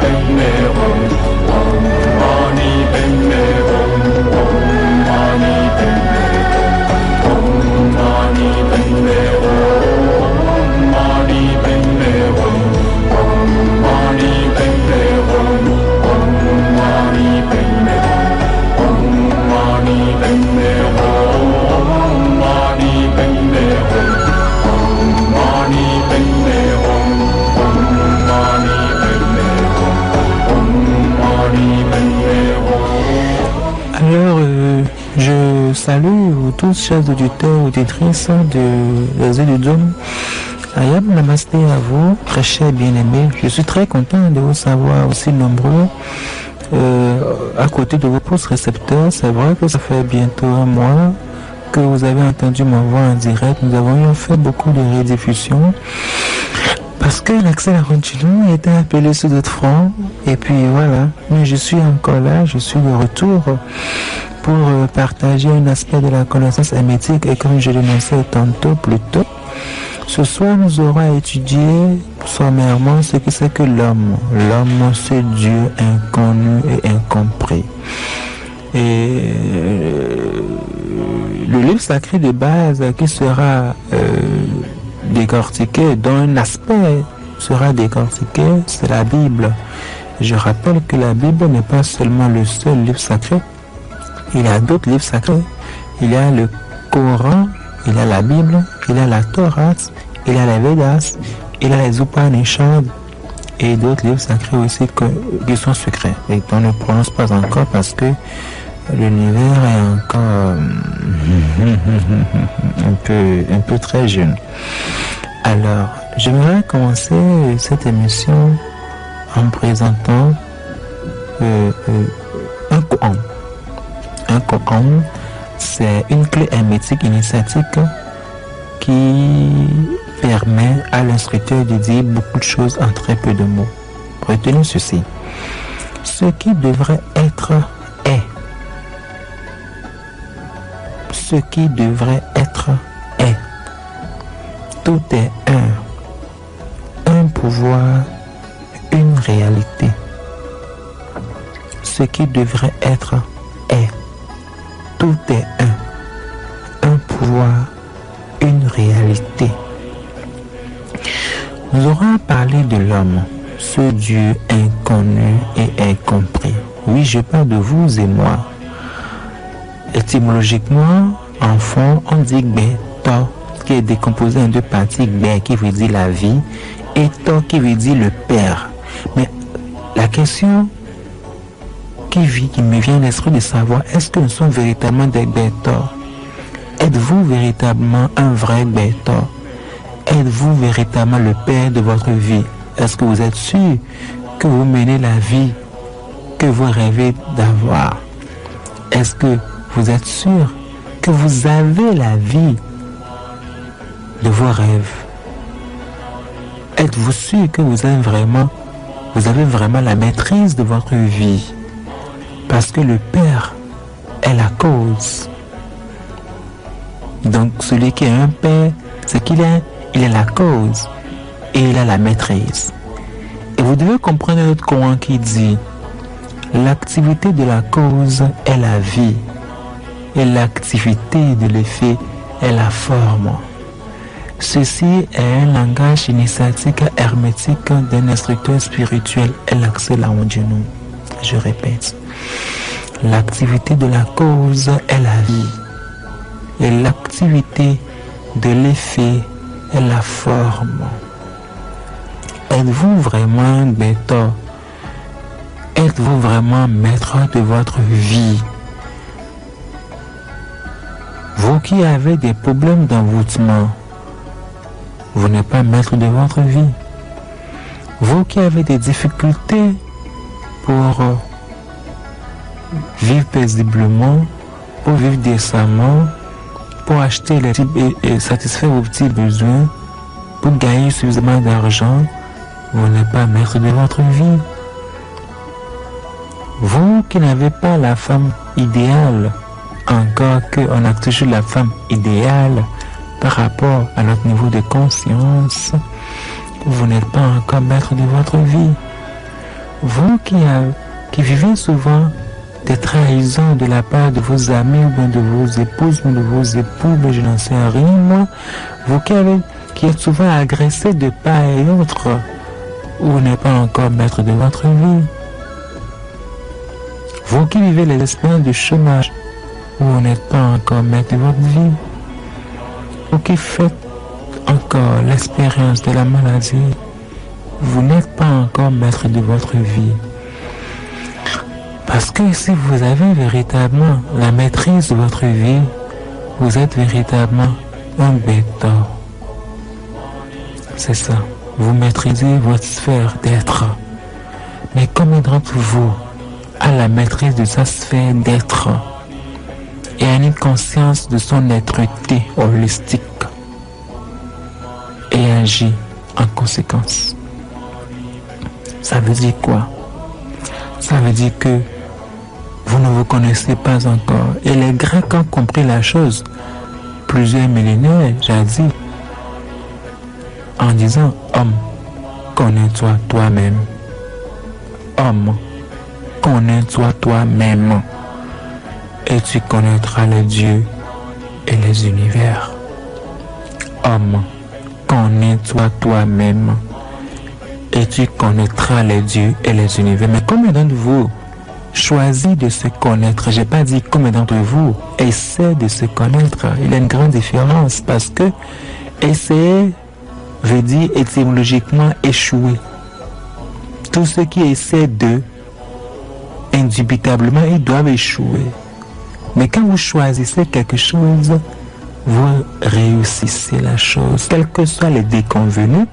Padme Hum, Om Mani Padme Hum, Om Mani Padme Hum, Om Mani Padme Hum, Mani Padme Hum, Om Mani Padme Hum, Om Mani Padme Hum, Om Mani Padme Hum, Om Mani Padme Hum, Om Mani Padme Hum, Om Mani Padme Hum, Om Mani Padme Hum. Alors, je salue vous tous, chers auditeurs, auditrices de Les Yeux du Dôme. Ayam Namasté à vous, très chers bien-aimés. Je suis très content de vous savoir aussi nombreux à côté de vos postes récepteurs. C'est vrai que ça fait bientôt un mois que vous avez entendu ma voix en direct. Nous avons fait beaucoup de rediffusions parce que l'accès à la continue était appelé sur d'autres fronts. Et puis voilà, mais je suis encore là, je suis de retour pour partager un aspect de la connaissance hermétique. Et comme je l'énonçais tantôt plus tôt, ce soir nous aurons à étudier sommairement ce que c'est que l'homme. L'homme, c'est Dieu inconnu et incompris. Et le livre sacré de base qui sera décortiqué, dont un aspect sera décortiqué, c'est la Bible. Je rappelle que la Bible n'est pas seulement le seul livre sacré. Il y a d'autres livres sacrés. Il y a le Coran, il y a la Bible, il y a la Torah, il y a les Védas, il y a les Upanishads et d'autres livres sacrés aussi qui sont secrets et qu'on ne prononce pas encore parce que l'univers est encore un peu très jeune. Alors, j'aimerais commencer cette émission en présentant un Coran. Un Coran, c'est une clé hermétique initiatique qui permet à l'instructeur de dire beaucoup de choses en très peu de mots. Retenez ceci. Ce qui devrait être est. Ce qui devrait être est. Tout est un pouvoir, une réalité. Ce qui devrait être est. Tout est un pouvoir, une réalité. Nous aurons parlé de l'homme, ce Dieu inconnu et incompris. Oui, je parle de vous et moi. Étymologiquement, en fond, on dit Gbe-to, qui est décomposé en deux parties, Gbe qui veut dire la vie, et To qui veut dire le Père. Mais la question qui me vient à l'esprit de savoir, est-ce que nous sommes véritablement des Gbe-to? Êtes-vous véritablement un vrai Gbe-to? Êtes-vous véritablement le Père de votre vie? Est-ce que vous êtes sûr que vous menez la vie que vous rêvez d'avoir? Est-ce que vous êtes sûr que vous avez la vie de vos rêves? Êtes-vous sûr que vous avez vraiment la maîtrise de votre vie? Parce que le Père est la cause. Donc celui qui est un Père, c'est qu'il est la cause et il a la maîtrise. Et vous devez comprendre un autre Coran qui dit l'activité de la cause est la vie et l'activité de l'effet est la forme. Ceci est un langage initiatique hermétique d'un instructeur spirituel et l'accès là en Dieu. Je répète, l'activité de la cause est la vie et l'activité de l'effet est la forme. Êtes-vous vraiment Gbe-to? Êtes-vous vraiment maître de votre vie? Vous qui avez des problèmes d'envoûtement, vous n'êtes pas maître de votre vie. Vous qui avez des difficultés pour vivre paisiblement, pour vivre décemment, pour acheter et satisfaire vos petits besoins, pour gagner suffisamment d'argent, vous n'êtes pas maître de votre vie. Vous qui n'avez pas la femme idéale, encore qu'on a toujours la femme idéale par rapport à notre niveau de conscience, vous n'êtes pas encore maître de votre vie. Vous qui vivez souvent des trahisons de la part de vos amis ou bien de vos épouses ou de vos époux, mais je n'en sais rien, moi. Vous qui êtes souvent agressés de part et d'autre, ou vous n'êtes pas encore maître de votre vie. Vous qui vivez les expériences de chômage, où vous n'êtes pas encore maître de votre vie. Vous qui faites encore l'expérience de la maladie, vous n'êtes pas encore maître de votre vie. Parce que si vous avez véritablement la maîtrise de votre vie, vous êtes véritablement un béton. C'est ça. Vous maîtrisez votre sphère d'être. Mais combien d'entre vous a la maîtrise de sa sphère d'être et a une conscience de son être-té holistique et agit en conséquence? Ça veut dire quoi? Ça veut dire que vous ne vous connaissez pas encore. Et les Grecs ont compris la chose plusieurs millénaires, jadis, en disant: homme, connais-toi toi-même. Homme, connais-toi toi-même. Et tu connaîtras les dieux et les univers. Homme, connais-toi toi-même. Et tu connaîtras les dieux et les univers. Mais combien d'entre vous choisit de se connaître? Je n'ai pas dit combien d'entre vous essaient de se connaître. Il y a une grande différence parce que essayer veut dire étymologiquement échouer. Tous ceux qui essaient de, indubitablement, ils doivent échouer. Mais quand vous choisissez quelque chose, vous réussissez la chose. Quels que soient les déconvenus,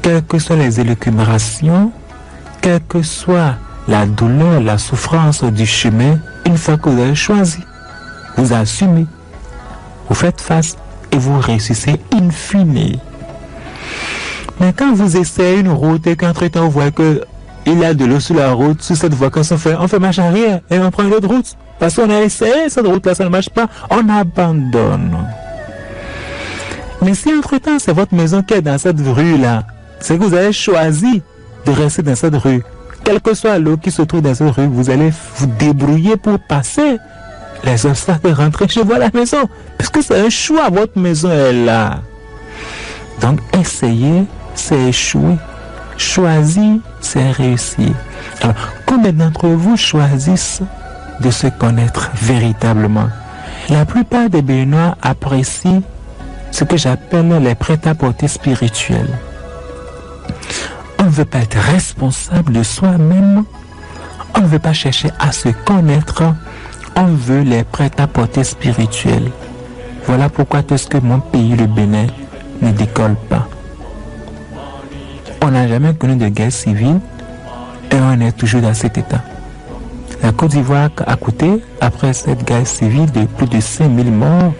quelles que soient les élucubrations, quelle que soit la douleur, la souffrance du chemin, une fois que vous avez choisi, vous assumez, vous faites face et vous réussissez in fine. Mais quand vous essayez une route et qu'entre-temps vous voyez qu'il y a de l'eau sur la route, sur cette voie, quand on fait marche arrière et on prend une autre route, parce qu'on a essayé cette route-là, ça ne marche pas, on abandonne. Mais si entre-temps c'est votre maison qui est dans cette rue-là, c'est que vous avez choisi de rester dans cette rue. Quelle que soit l'eau qui se trouve dans cette rue, vous allez vous débrouiller pour passer les obstacles et rentrer chez vous à la maison. Parce que c'est un choix, votre maison est là. Donc, essayer, c'est échouer. Choisir, c'est réussir. Alors, combien d'entre vous choisissent de se connaître véritablement? La plupart des Béninois apprécient ce que j'appelle les prêt-à-porter spirituels. On ne veut pas être responsable de soi-même. On ne veut pas chercher à se connaître. On veut les prêt-à-porter spirituels. Voilà pourquoi est-ce que mon pays, le Bénin, ne décolle pas. On n'a jamais connu de guerre civile et on est toujours dans cet état. La Côte d'Ivoire a coûté, après cette guerre civile de plus de 5000 morts,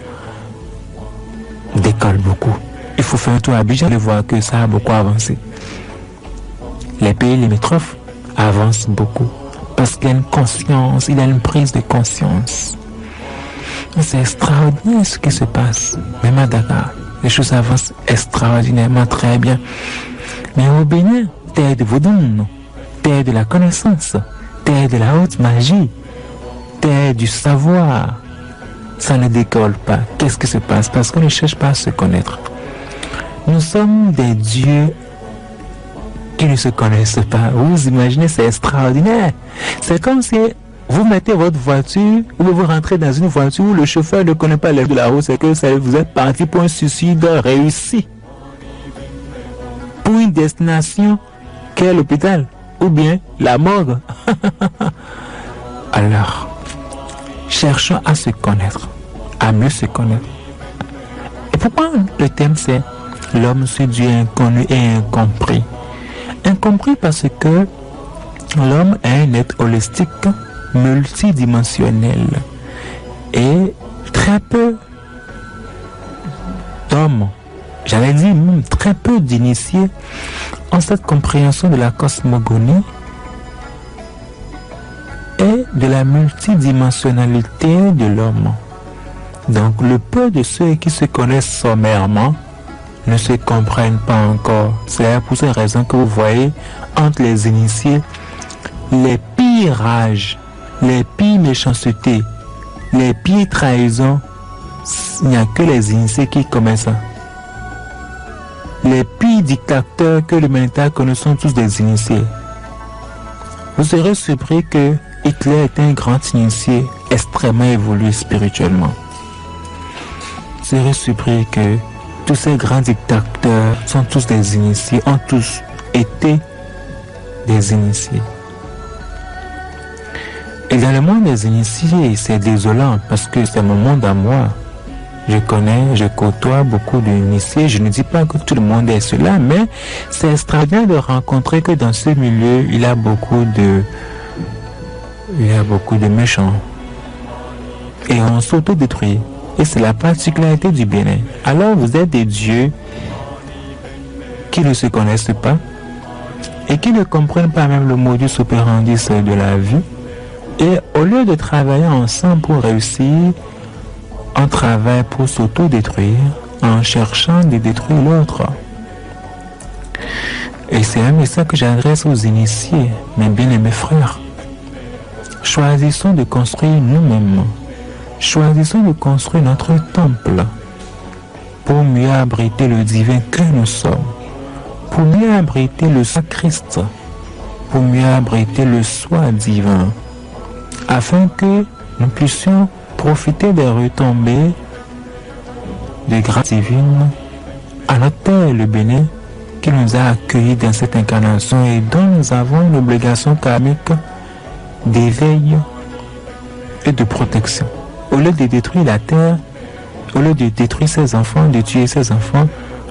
décolle beaucoup. Il faut faire un tour à Abidjan et voir que ça a beaucoup avancé. Les pays limitrophes avancent beaucoup parce qu'il y a une conscience, il y a une prise de conscience. C'est extraordinaire ce qui se passe. Même à Dakar, les choses avancent extraordinairement très bien. Mais au Bénin, terre de Vodun, terre de la connaissance, terre de la haute magie, terre du savoir, ça ne décolle pas. Qu'est-ce qui se passe? Parce qu'on ne cherche pas à se connaître. Nous sommes des dieux qui ne se connaissent pas. Vous imaginez, c'est extraordinaire. C'est comme si vous mettez votre voiture ou vous rentrez dans une voiture où le chauffeur ne connaît pas les de la route, c'est que vous êtes parti pour un suicide réussi. Pour une destination qui est l'hôpital ou bien la morgue. Alors, cherchons à se connaître, à mieux se connaître. Et pourquoi le thème c'est l'homme c'est Dieu inconnu et incompris? Incompris parce que l'homme est un être holistique, multidimensionnel. Et très peu d'hommes, j'allais dire même très peu d'initiés, ont cette compréhension de la cosmogonie et de la multidimensionnalité de l'homme. Donc le peu de ceux qui se connaissent sommairement ne se comprennent pas encore. C'est pour ces raisons que vous voyez entre les initiés les pires rages, les pires méchancetés, les pires trahisons, il n'y a que les initiés qui commettent ça. Les pires dictateurs que l'humanité connaît sont tous des initiés. Vous serez surpris que Hitler est un grand initié extrêmement évolué spirituellement. Vous serez surpris que tous ces grands dictateurs sont tous des initiés, ont tous été des initiés. Et dans le monde des initiés, c'est désolant parce que c'est mon monde à moi. Je connais, je côtoie beaucoup d'initiés. Je ne dis pas que tout le monde est cela, mais c'est extraordinaire de rencontrer que dans ce milieu, il y a beaucoup de méchants. Et on s'autodétruit. Et c'est la particularité du Bénin. Alors vous êtes des dieux qui ne se connaissent pas et qui ne comprennent pas même le modus operandi de la vie. Et au lieu de travailler ensemble pour réussir, on travaille pour s'autodétruire en cherchant de détruire l'autre. Et c'est un message que j'adresse aux initiés, mes bien-aimés frères. Choisissons de construire nous-mêmes. Choisissons de construire notre temple pour mieux abriter le divin que nous sommes, pour mieux abriter le Christ, pour mieux abriter le soi divin, afin que nous puissions profiter des retombées de grâce divine à notre terre, le Bénin, qui nous a accueillis dans cette incarnation et dont nous avons une obligation karmique d'éveil et de protection. Au lieu de détruire la terre, au lieu de détruire ses enfants, de tuer ses enfants,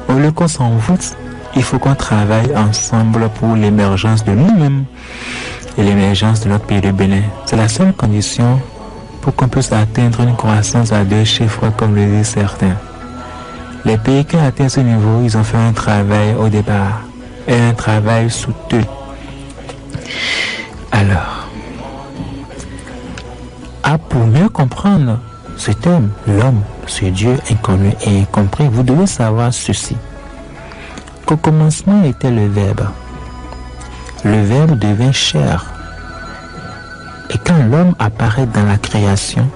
au lieu qu'on s'envoûte, il faut qu'on travaille ensemble pour l'émergence de nous-mêmes et l'émergence de notre pays, le Bénin. C'est la seule condition pour qu'on puisse atteindre une croissance à 2 chiffres, comme le disent certains. Les pays qui ont atteint ce niveau, ils ont fait un travail au départ, et un travail soutenu. Alors, pour mieux comprendre ce thème, l'homme, ce Dieu inconnu et incompris, vous devez savoir ceci. Qu'au commencement était le Verbe. Le Verbe devint chair. Et quand l'homme apparaît dans la création,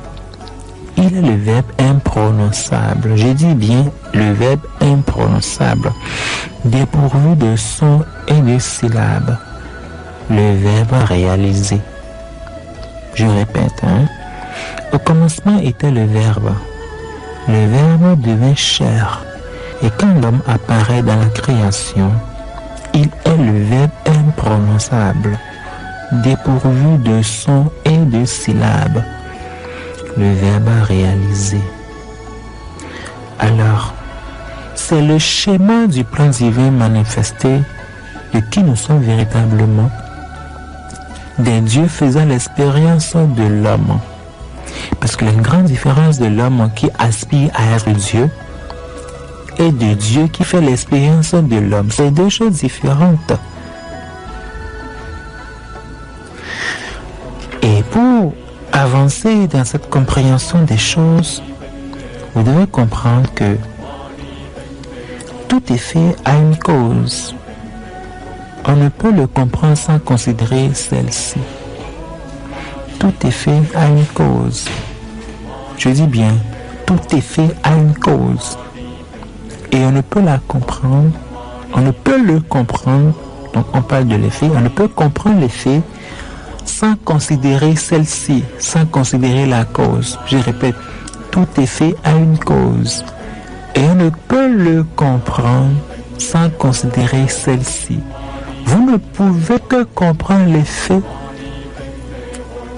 il est le Verbe imprononçable. Je dis bien le Verbe imprononçable, dépourvu de son et de syllabes. Le Verbe réalisé. Je répète, Au commencement était le Verbe. Le Verbe devint chair. Et quand l'homme apparaît dans la création, il est le Verbe imprononçable, dépourvu de son et de syllabes. Le Verbe réalisé. Alors, c'est le schéma du plan divin manifesté de qui nous sommes véritablement, des dieux faisant l'expérience de l'homme. Parce que la grande différence de l'homme qui aspire à être Dieu et de Dieu qui fait l'expérience de l'homme, c'est deux choses différentes. Et pour avancer dans cette compréhension des choses, vous devez comprendre que tout effet a une cause. On ne peut le comprendre sans considérer celle-ci. Tout effet a une cause. Je dis bien, tout effet a une cause. Et on ne peut la comprendre, on ne peut le comprendre, donc on parle de l'effet, on ne peut comprendre l'effet sans considérer celle-ci, sans considérer la cause. Je répète, tout effet a une cause. Et on ne peut le comprendre sans considérer celle-ci. Vous ne pouvez que comprendre l'effet.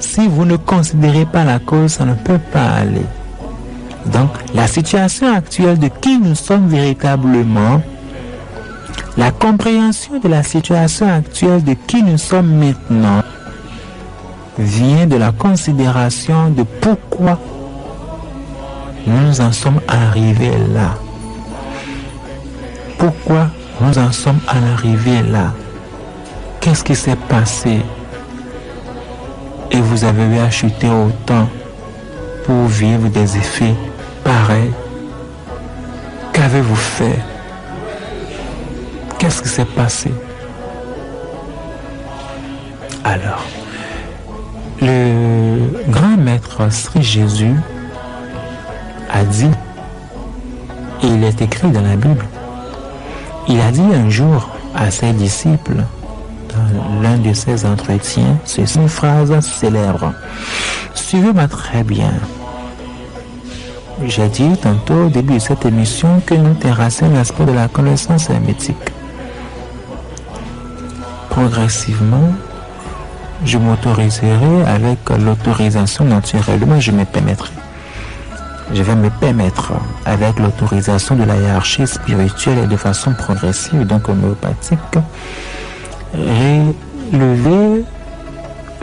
Si vous ne considérez pas la cause, ça ne peut pas aller. Donc, la situation actuelle de qui nous sommes véritablement, la compréhension de la situation actuelle de qui nous sommes maintenant, vient de la considération de pourquoi nous en sommes arrivés là. Pourquoi nous en sommes arrivés là? Qu'est-ce qui s'est passé? Et vous avez eu à chuter autant pour vivre des effets pareils. Qu'avez-vous fait? Qu'est-ce qui s'est passé? Alors, le grand maître Sri Jésus a dit, et il est écrit dans la Bible, il a dit un jour à ses disciples, dans l'un de ses entretiens, c'est une phrase célèbre. Suivez-moi très bien. J'ai dit tantôt au début de cette émission que nous terrassions l'aspect de la connaissance hermétique. Progressivement, je m'autoriserai avec l'autorisation naturellement, je me permettrai. Je vais me permettre, avec l'autorisation de la hiérarchie spirituelle et de façon progressive, donc homéopathique, relever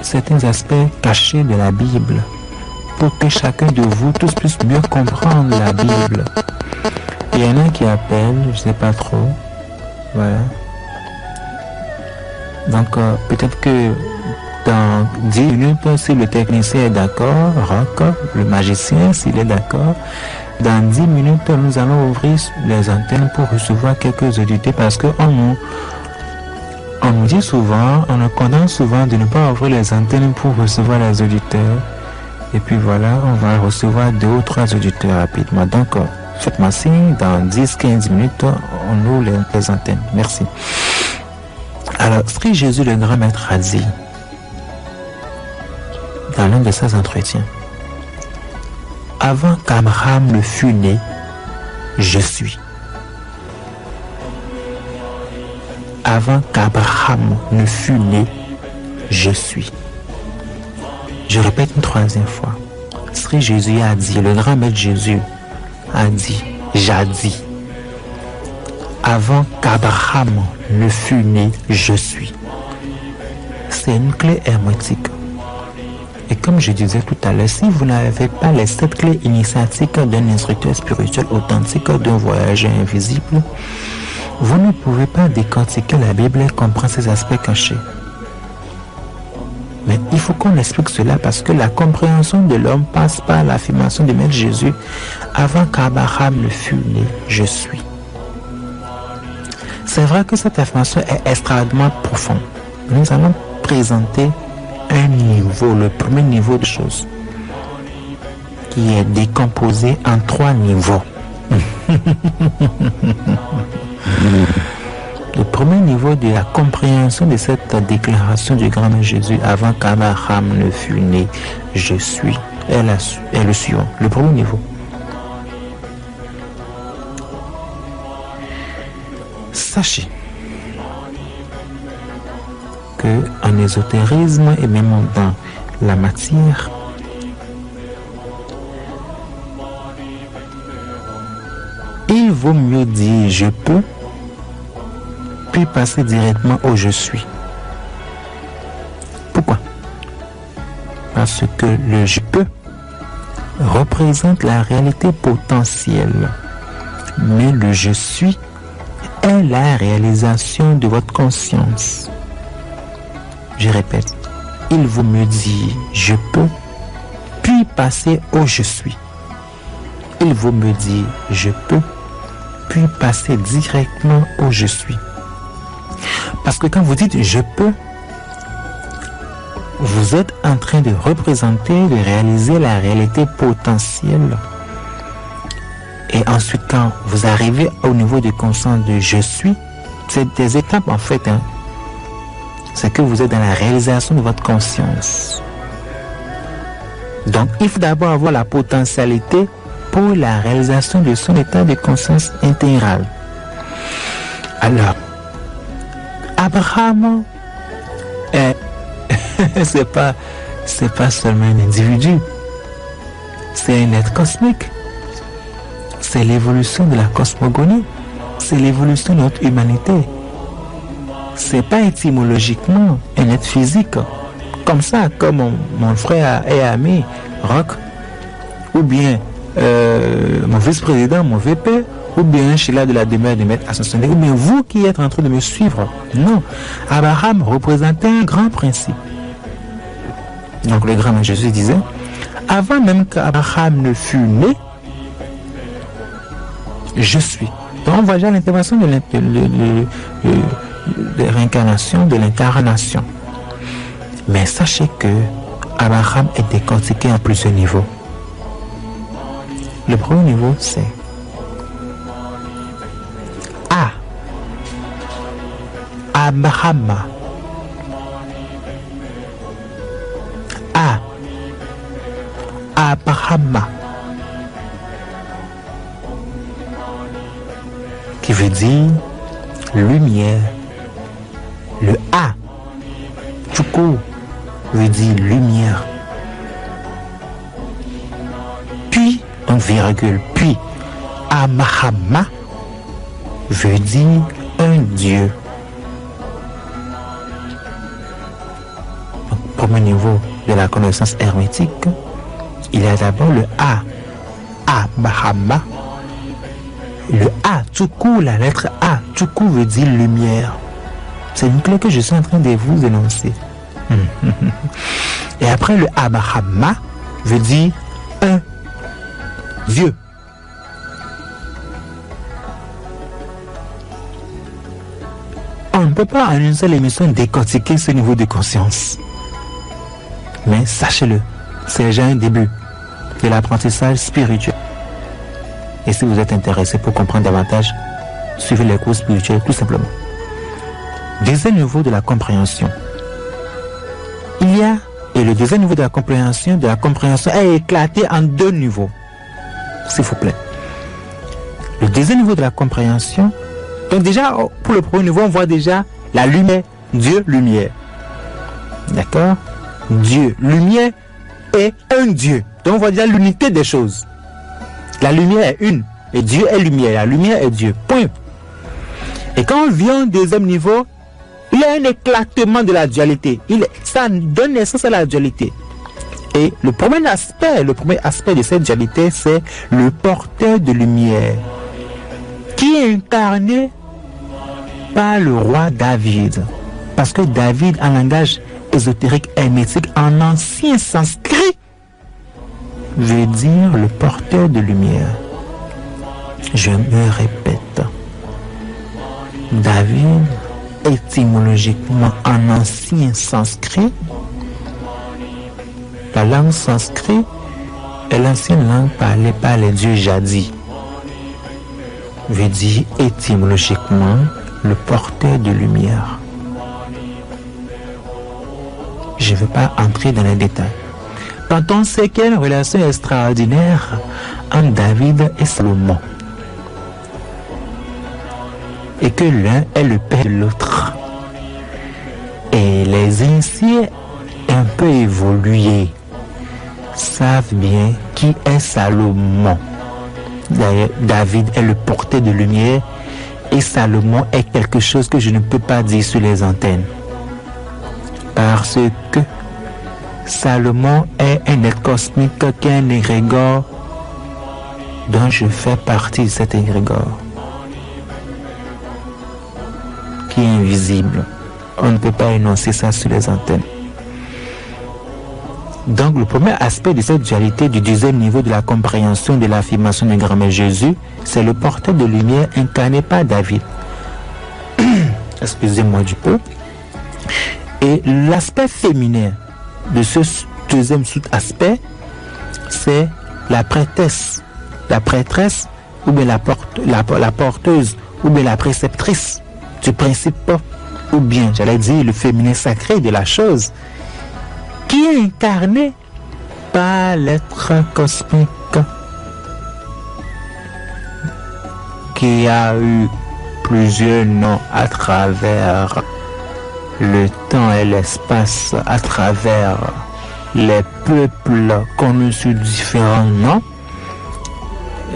certains aspects cachés de la Bible pour que chacun de vous tous puisse mieux comprendre la Bible. Il y en a qui appellent, je ne sais pas trop, voilà. Donc peut-être que dans 10 minutes, si le technicien est d'accord, Rock, le magicien, s'il est d'accord, dans 10 minutes, nous allons ouvrir les antennes pour recevoir quelques auditeurs parce qu'on nous dit souvent, on nous condamne souvent de ne pas ouvrir les antennes pour recevoir les auditeurs. Et puis voilà, on va recevoir 2 ou 3 auditeurs rapidement. Donc, faites-moi signe, dans 10-15 minutes, on ouvre les antennes. Merci. Alors, Sri Jésus, le grand maître, a dit, dans l'un de ses entretiens, avant qu'Abraham ne fût né, je suis. Avant qu'Abraham ne fût né, je suis. Je répète une 3e fois. Sri Jésus a dit, le grand maître Jésus a dit, jadis, avant qu'Abraham ne fût né, je suis. C'est une clé hermétique. Et comme je disais tout à l'heure, si vous n'avez pas les 7 clés initiatiques d'un instructeur spirituel authentique, d'un voyageur invisible, vous ne pouvez pas décortiquer la Bible et comprendre ses aspects cachés. Mais il faut qu'on explique cela parce que la compréhension de l'homme passe par l'affirmation de Maître Jésus. Avant qu'Abraham ne fût né, je suis. C'est vrai que cette affirmation est extrêmement profonde. Nous allons présenter un niveau, le premier niveau de choses, qui est décomposé en 3 niveaux. Le premier niveau de la compréhension de cette déclaration du grand Jésus, avant qu'Abraham ne fût né, je suis, est le suivant. Le premier niveau. Sachez que en ésotérisme et même dans la matière, il vaut mieux dire je peux puis passer directement au je suis. Pourquoi? Parce que le je peux représente la réalité potentielle, mais le je suis est la réalisation de votre conscience. Je répète, il vaut mieux dire je peux puis passer au je suis. Il vaut mieux dire je peux puis passer directement au je suis. Parce que quand vous dites je peux, vous êtes en train de représenter, de réaliser la réalité potentielle. Et ensuite, quand vous arrivez au niveau de conscience de je suis, c'est des étapes en fait. C'est que vous êtes dans la réalisation de votre conscience. Donc, il faut d'abord avoir la potentialité pour la réalisation de son état de conscience intégrale. Alors, Abraham c'est pas seulement un individu, c'est un être cosmique. C'est l'évolution de la cosmogonie, c'est l'évolution de notre humanité. C'est pas étymologiquement un être physique, comme ça, comme mon frère et ami Rock, ou bien mon vice-président, mon VP, ou bien Sheila de la demeure de Maître Ascensionné, ou bien vous qui êtes en train de me suivre. Non, Abraham représentait un grand principe. Donc le grand Jésus disait, avant même qu'Abraham ne fût né, je suis. Donc on voit déjà l'intervention de réincarnation, de l'incarnation. Mais sachez que Abraham est décortiqué en plusieurs niveaux. Le premier niveau, c'est A. Abraham. A. Abraham. Qui veut dire lumière. Le A, tout court, veut dire lumière. Puis, en virgule, puis, Abraham veut dire un Dieu. Donc, premier niveau de la connaissance hermétique, il y a d'abord le A, Abraham. Le A, tout court, la lettre A, tout court veut dire lumière. C'est une clé que je suis en train de vous énoncer. Et après, le Abraham veut dire un Dieu. On ne peut pas en une seule émission décortiquer ce niveau de conscience. Mais sachez-le, c'est déjà un début de l'apprentissage spirituel. Et si vous êtes intéressé pour comprendre davantage, suivez les cours spirituels tout simplement. Deuxième niveau de la compréhension. Il y a, et le deuxième niveau de la compréhension est éclaté en deux niveaux. S'il vous plaît. Le deuxième niveau de la compréhension, donc déjà, pour le premier niveau, on voit déjà la lumière, Dieu, lumière. D'accord? Dieu, lumière est un Dieu. Donc on voit déjà l'unité des choses. La lumière est une, et Dieu est lumière, la lumière est Dieu. Point. Et quand on vient au deuxième niveau, il y a un éclatement de la dualité. Ça donne naissance à la dualité. Et le premier aspect de cette dualité, c'est le porteur de lumière, qui est incarné par le roi David. Parce que David, en langage ésotérique hermétique, en ancien sanskrit, veut dire le porteur de lumière. Je me répète. David, étymologiquement en ancien sanskrit, la langue sanskrit est l'ancienne langue parlée par les dieux jadis. Veut dire étymologiquement le porteur de lumière. Je ne vais pas entrer dans les détails. Quand on sait qu'il y a une relation extraordinaire entre David et Salomon, et que l'un est le père de l'autre, et les initiés un peu évolués savent bien qui est Salomon. D'ailleurs, David est le porteur de lumière et Salomon est quelque chose que je ne peux pas dire sur les antennes. Parce que Salomon est un être cosmique qui est un égrégore dont je fais partie de cet égrégore, qui est invisible. On ne peut pas énoncer ça sur les antennes. Donc le premier aspect de cette dualité du deuxième niveau de la compréhension de l'affirmation de grand-mère Jésus, c'est le porteur de lumière incarné par David. Excusez-moi du peu. Et l'aspect féminin de ce deuxième sous-aspect, c'est la prêtresse. La prêtresse, ou bien la porteuse, ou bien la préceptrice du principe, ou bien, j'allais dire, le féminin sacré de la chose, qui est incarné par l'être cosmique qui a eu plusieurs noms à travers le temps et l'espace, à travers les peuples connus sous différents noms.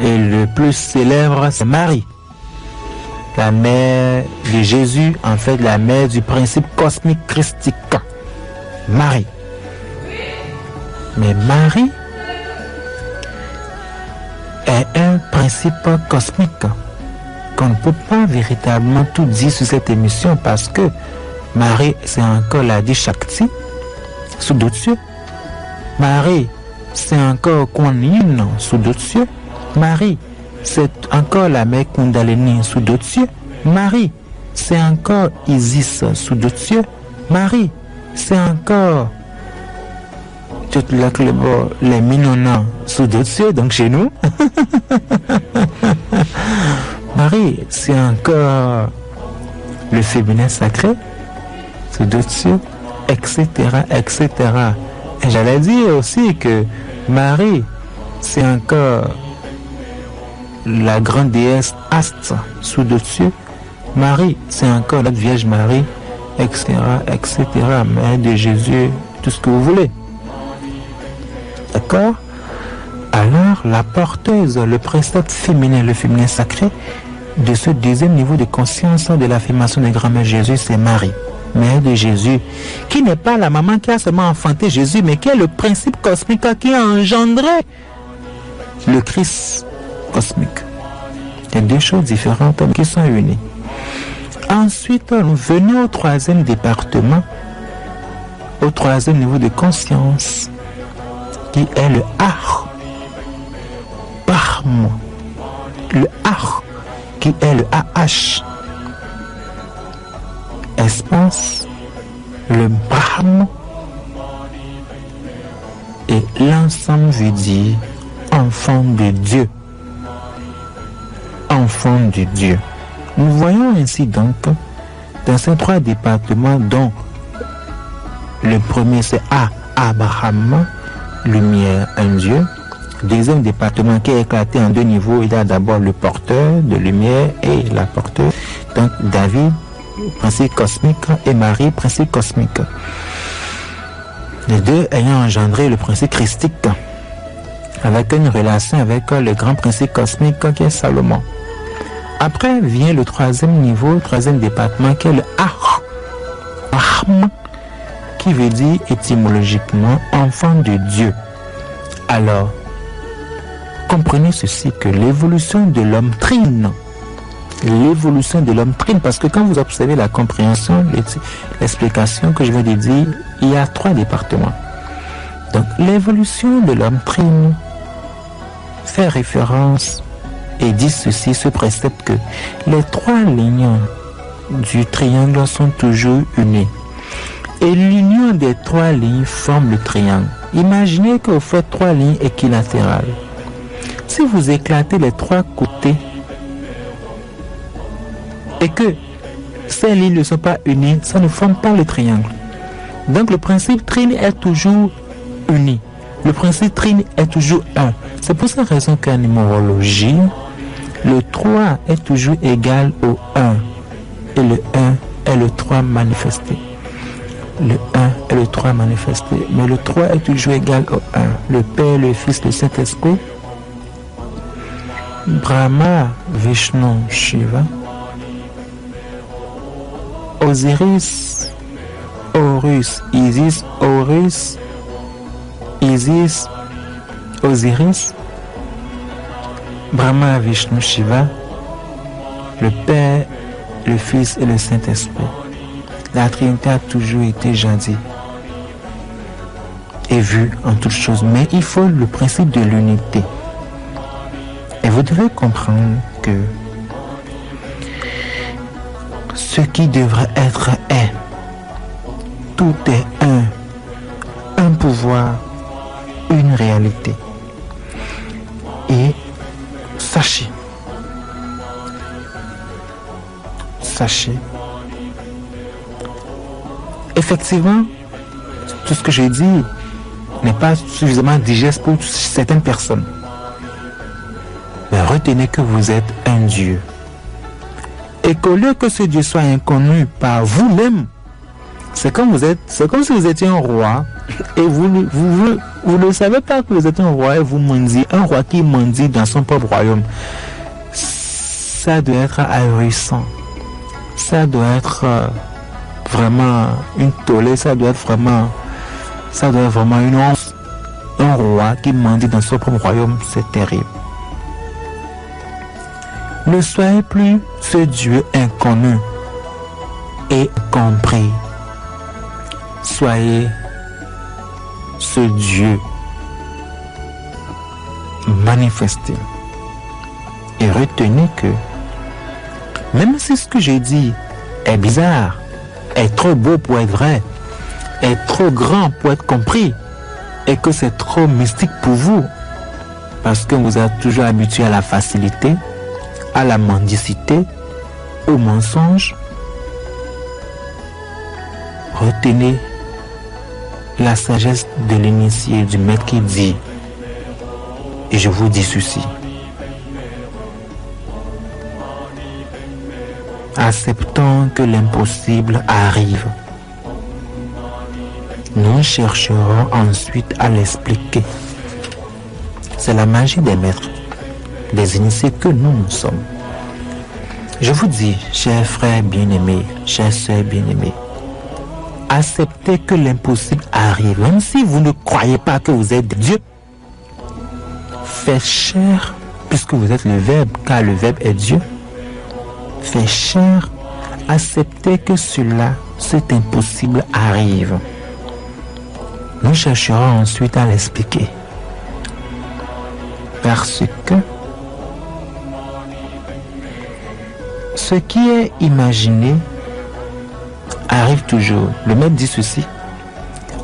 Et le plus célèbre, c'est Marie, la mère de Jésus, en fait la mère du principe cosmique christique. Marie. Mais Marie est un principe cosmique qu'on ne peut pas véritablement tout dire sur cette émission, parce que Marie, c'est encore la Adi Shakti sous d'autres cieux. Marie, c'est encore Kuan Yin sous d'autres cieux. Marie, c'est encore la mère Kundalini sous d'autres cieux. Marie, c'est encore Isis sous d'autres cieux. Marie, c'est encore toute la les minonans sous d'autres cieux, donc chez nous. Marie, c'est encore le féminin sacré sous d'autres cieux, etc., etc. Et j'allais dire aussi que Marie, c'est encore la grande déesse Astre sous d'autres cieux. Marie, c'est encore notre Vierge Marie, etc., etc., Mère de Jésus, tout ce que vous voulez. D'accord? Alors, la porteuse, le précepte féminin, le féminin sacré, de ce deuxième niveau de conscience de l'affirmation de grand-mère Jésus, c'est Marie, Mère de Jésus, qui n'est pas la maman qui a seulement enfanté Jésus, mais qui est le principe cosmique qui a engendré le Christ cosmique. Il y a deux choses différentes qui sont unies. Ensuite, nous venons au troisième département, au troisième niveau de conscience, qui est le Ar. Brahma. Le Ar, qui est le AH. Espace, le Brahma. Et l'ensemble veut dire enfant de Dieu. Enfant de Dieu. Nous voyons ainsi donc, dans ces trois départements, dont le premier c'est Abraham, lumière, un Dieu. Deuxième département qui est éclaté en deux niveaux, il y a d'abord le porteur de lumière et la porteuse. Donc David, principe cosmique, et Marie, principe cosmique. Les deux ayant engendré le principe christique, avec une relation avec le grand principe cosmique qui est Salomon. Après vient le troisième niveau, le troisième département qui est le Ahm, qui veut dire étymologiquement enfant de Dieu. Alors, comprenez ceci, que l'évolution de l'homme trine. L'évolution de l'homme trine, parce que quand vous observez la compréhension, l'explication que je viens de dire, il y a trois départements. Donc, l'évolution de l'homme trine fait référence et dit ceci, ce précepte, que les trois lignes du triangle sont toujours unies. Et l'union des trois lignes forme le triangle. Imaginez que vous faites trois lignes équilatérales. Si vous éclatez les trois côtés et que ces lignes ne sont pas unies, ça ne forme pas le triangle. Donc le principe trine est toujours uni. Le principe trine est toujours un. C'est pour cette raison qu'en numérologie, le 3 est toujours égal au 1. Et le 1 est le 3 manifesté. Le 1 est le 3 manifesté. Mais le 3 est toujours égal au 1. Le Père, le Fils, le Saint-Esprit. Brahma, Vishnu, Shiva. Osiris, Horus, Isis, Horus, Isis, Osiris. Brahma, Vishnu, Shiva, le Père, le Fils et le Saint-Esprit. La Trinité a toujours été gentille et vue en toutes choses, mais il faut le principe de l'unité. Et vous devez comprendre que ce qui devrait être est. Tout est un pouvoir, une réalité. Et sachez, effectivement, tout ce que j'ai dit n'est pas suffisamment digeste pour certaines personnes. Mais retenez que vous êtes un Dieu. Et qu'au lieu que ce Dieu soit inconnu par vous-même, c'est comme si vous étiez un roi et vous ne savez pas que vous êtes un roi et vous mendiez. Un roi qui mendie dans son propre royaume, ça doit être ahurissant. Ça doit être vraiment une tollée, ça doit être vraiment une honte. Un roi qui mendie dans son propre royaume, c'est terrible. Ne soyez plus ce Dieu inconnu et compris. Soyez ce Dieu manifesté. Et retenez que même si ce que j'ai dit est bizarre, est trop beau pour être vrai, est trop grand pour être compris et que c'est trop mystique pour vous parce que vous êtes toujours habitué à la facilité, à la mendicité, au mensonge, retenez la sagesse de l'initié, du maître qui dit, et je vous dis ceci, acceptons que l'impossible arrive. Nous chercherons ensuite à l'expliquer. C'est la magie des maîtres, des initiés que nous sommes. Je vous dis, chers frères bien-aimés, chères sœurs bien-aimées, acceptez que l'impossible arrive, même si vous ne croyez pas que vous êtes Dieu. Faites chair, puisque vous êtes le Verbe, car le Verbe est Dieu. Faites chair, acceptez que cela, cet impossible arrive. Nous chercherons ensuite à l'expliquer. Parce que ce qui est imaginé arrive toujours. Le maître dit ceci.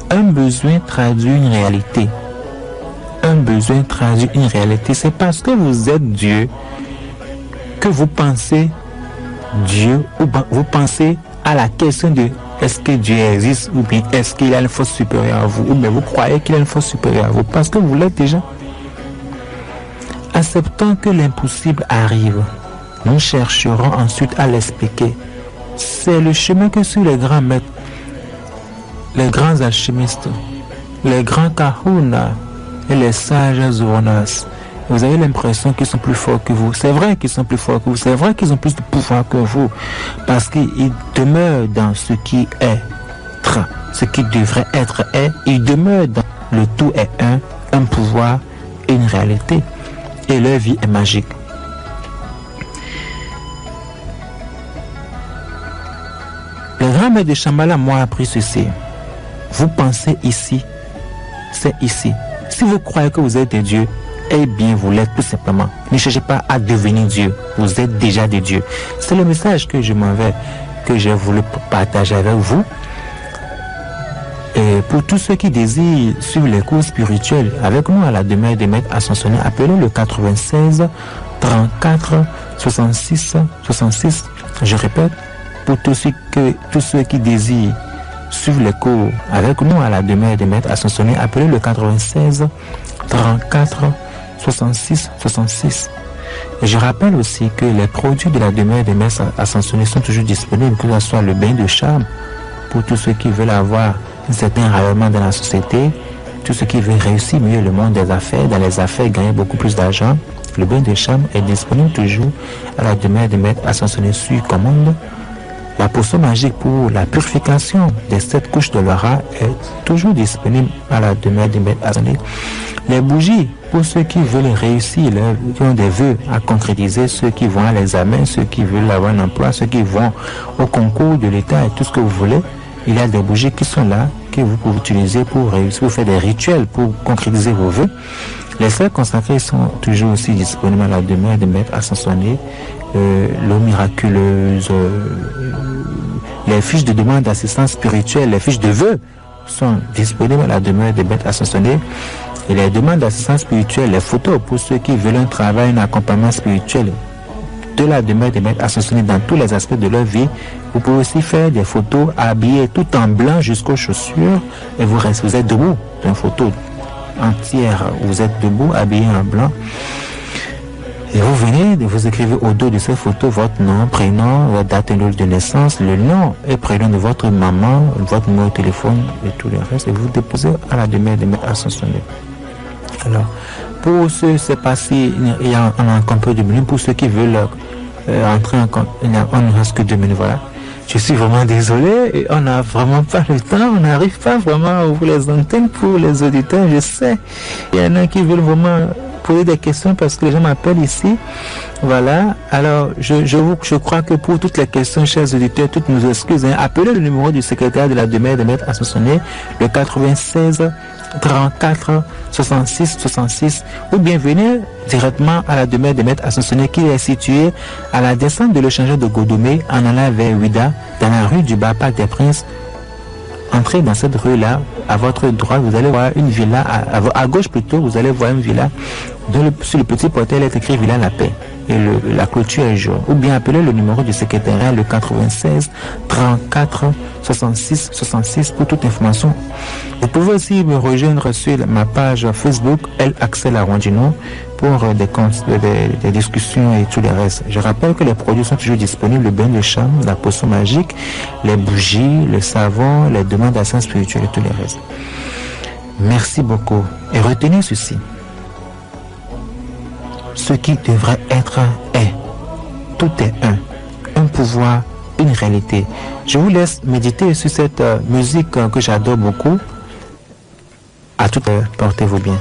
Un besoin traduit une réalité. Un besoin traduit une réalité. C'est parce que vous êtes Dieu que vous pensez Dieu ou vous pensez à la question de est-ce que Dieu existe ou bien est-ce qu'il a une force supérieure à vous ou bien vous croyez qu'il a une force supérieure à vous parce que vous l'êtes déjà. Acceptons que l'impossible arrive. Nous chercherons ensuite à l'expliquer. C'est le chemin que suivent les grands maîtres, les grands alchimistes, les grands Kahuna et les sages Zoronas. Vous avez l'impression qu'ils sont plus forts que vous. C'est vrai qu'ils sont plus forts que vous. C'est vrai qu'ils ont plus de pouvoir que vous. Parce qu'ils demeurent dans ce qui est. Ce qui devrait être est. Ils demeurent dans le tout est un pouvoir et une réalité. Et leur vie est magique. Le grand maître de Shambhala m'a appris ceci. Vous pensez ici, c'est ici. Si vous croyez que vous êtes des dieux, eh bien vous l'êtes tout simplement. Ne cherchez pas à devenir Dieu. Vous êtes déjà des dieux. C'est le message que j'ai voulu partager avec vous. Et pour tous ceux qui désirent suivre les cours spirituels avec nous à la demeure des maîtres ascensionnés, appelez le 96 34 66 66. Je répète, pour tous ceux qui désirent suivre les cours avec nous à la demeure des maîtres ascensionnés, appelez le 96 34 66 66. Et je rappelle aussi que les produits de la demeure des maîtres ascensionnés sont toujours disponibles, que ce soit le bain de charme pour tous ceux qui veulent avoir un certain rayonnement dans la société, tous ceux qui veulent réussir mieux le monde des affaires, dans les affaires gagner beaucoup plus d'argent. Le bain de charme est disponible toujours à la demeure des maîtres ascensionnés sur commande. La potion magique pour la purification des 7 couches de l'aura est toujours disponible à la demeure des maîtres ascensionnés. Les bougies, pour ceux qui veulent réussir, qui ont des vœux à concrétiser, ceux qui vont à l'examen, ceux qui veulent avoir un emploi, ceux qui vont au concours de l'État et tout ce que vous voulez, il y a des bougies qui sont là, que vous pouvez utiliser pour réussir, pour faire des rituels, pour concrétiser vos vœux. Les sœurs consacrées sont toujours aussi disponibles à la demeure des maîtres ascensionnés. L'eau miraculeuse, les fiches de demande d'assistance spirituelle, les fiches de vœux sont disponibles à la demeure des maîtres ascensionnés. Et les demandes d'assistance spirituelle, les photos pour ceux qui veulent un travail, un accompagnement spirituel de la demeure des maîtres ascensionnés dans tous les aspects de leur vie. Vous pouvez aussi faire des photos habillées tout en blanc jusqu'aux chaussures et vous êtes debout. Une photo entière, vous êtes debout, habillé en blanc. Et vous venez, vous écrivez au dos de cette photo votre nom, prénom, votre date et lieu de naissance, le nom et prénom de votre maman, votre numéro de téléphone et tout le reste. Et vous déposez à la demeure des maîtres ascensionnés. Alors, pour ceux, c'est passé, il y a un peu de minutes. Pour ceux qui veulent entrer en compte, on ne reste que 2 minutes, voilà. Je suis vraiment désolé, et on n'a vraiment pas le temps, on n'arrive pas vraiment à ouvrir les antennes pour les auditeurs, je sais. Il y en a qui veulent vraiment poser des questions parce que les gens m'appellent ici. Voilà. Alors, je crois que pour toutes les questions, chers auditeurs, toutes nos excuses, appelez le numéro du secrétaire de la demeure des maîtres ascensionnés, le 96 34 66 66, ou bien venez directement à la demeure des maîtres ascensionnés qui est située à la descente de l'échangeur de Godomé en allant vers Ouida, dans la rue du Bas Parc des Princes, entrez dans cette rue-là, à votre droite, vous allez voir une villa, à gauche plutôt, vous allez voir une villa, sur le petit portail est écrit Villa La Paix. Et la clôture est jaune. Ou bien appelez le numéro du secrétariat, le 96 34 66 66 pour toute information. Vous pouvez aussi me rejoindre sur ma page Facebook, Axel Arondino, pour des discussions et tout le reste. Je rappelle que les produits sont toujours disponibles, le bain de chambre, la potion magique, les bougies, le savon, les demandes d'assain spirituel et tout le reste. Merci beaucoup. Et retenez ceci. Ce qui devrait être est. Tout est un pouvoir, une réalité. Je vous laisse méditer sur cette musique que j'adore beaucoup. À tout à l'heure, portez-vous bien.